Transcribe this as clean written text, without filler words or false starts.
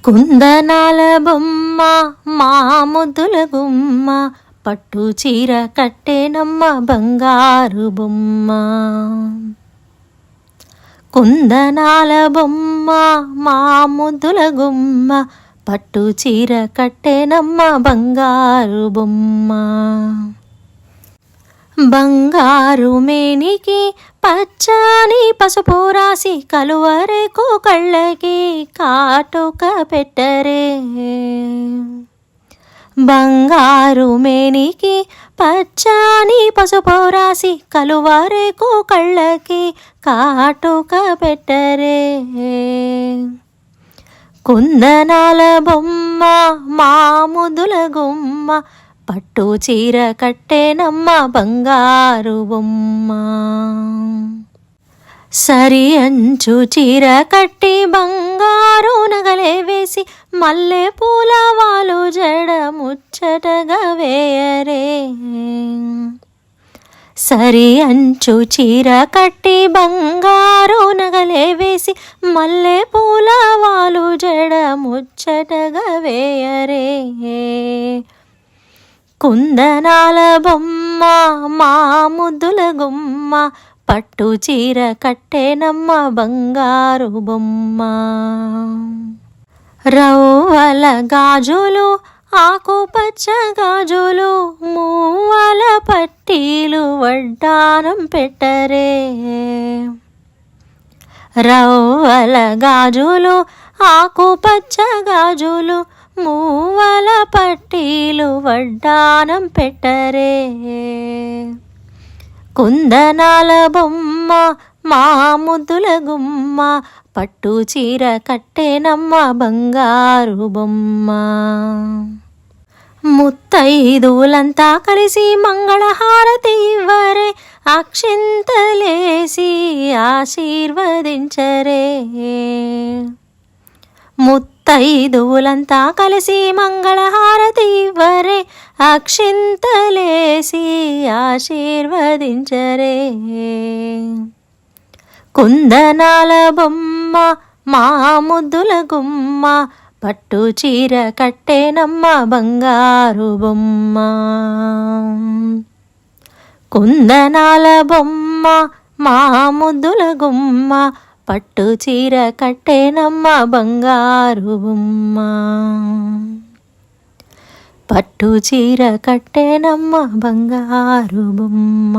కుందనాల బొమ్మ మా ముద్దుల గుమ్మ, పట్టు చీర కట్టేనమ్మ బంగారు బొమ్మ. కుందనాల బొమ్మ మా ముద్దుల గుమ్మ, పట్టు చీర కట్టేనమ్మ బంగారు బొమ్మ. బంగారు మేనికి పచ్చని పసుపు రాసి, కలువరేకు కళ్ళకి కాటుక పెట్టరే. బంగారు మేనికి పచ్చని పసుపు రాసి, కలువరేకు కళ్ళకి కాటుక పెట్టరే. కుందనాల బొమ్మ మా ముద్దుల గుమ్మ, పట్టు చీర కట్టేనమ్మ బంగారు బొమ్మ. సరి అంచు చీర కట్టి బంగారు నగలే వేసి, మల్లె పూల వాలు జడ ముచ్చటగా వేయరే. సరి అంచు చీర కట్టి బంగారు నగలే వేసి, మల్లె పూల వాలు జడ ముచ్చటగా వేయరే. కుందనాల బొమ్మ మా ముద్దుల గుమ్మ, పట్టు చీర కట్టేనమ్మ బంగారు బొమ్మ. రవ్వల గాజులు ఆకుపచ్చ గాజులు, మూవల పట్టీలు వడ్డానం పెట్టరే. రవ్వల గాజులు ఆకుపచ్చ గాజులు, మూవల పట్టీలు వడ్డానం పెట్టరే. కుందనాల బొమ్మ మా ముద్దుల గుమ్మ, పట్టు చీర కట్టేనమ్మ బంగారు బొమ్మ. ముత్తైదువులంతా కలిసి మంగళహారతి ఇవ్వరే, అక్షింతలేసి ఆశీర్వదించరే. ముత్తైదువులంతా కలిసి మంగళహారతి ఇవ్వరే, అక్షింతలేసి ఆశీర్వదించరే. కుందనాల బొమ్మ మా ముద్దుల గుమ్మ, పట్టు చీర కట్టేనమ్మ బంగారు బొమ్మ. కుందనాల బొమ్మ మా ముద్దుల గుమ్మ, పట్టు చీర కట్టేనమ్మ బంగారు బొమ్మ. పట్టు చీర కట్టేనమ్మ బంగారు బొమ్మ.